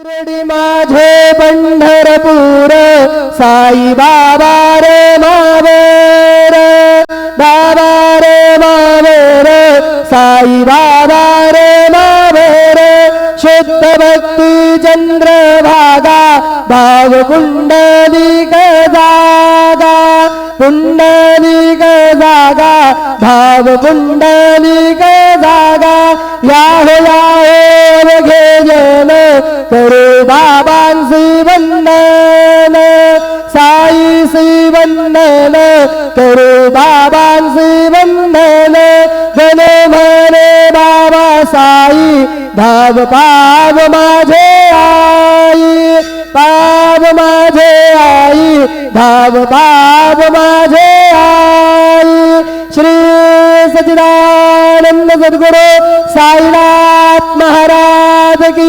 शिरडी माझे पंढरपूर साई बाबा रे मावेर बाबा रे मावेर साई बाबा रे मावेर शुद्ध भक्ती चंद्रभागा भाव पुंडलिक जागा पुंडलिक जागा भाव पुंडलिक जागा याहो घे जन करू बाबांसी वंदन साईसी वंदन करू बाबांसी वंदन जन म्हणे बाबा साई धाव पाव माझे आई पाव माझे आई धाव पाव माझे आई श्री सच्चिदानंद सद्गुरु साईनाथ महाराज की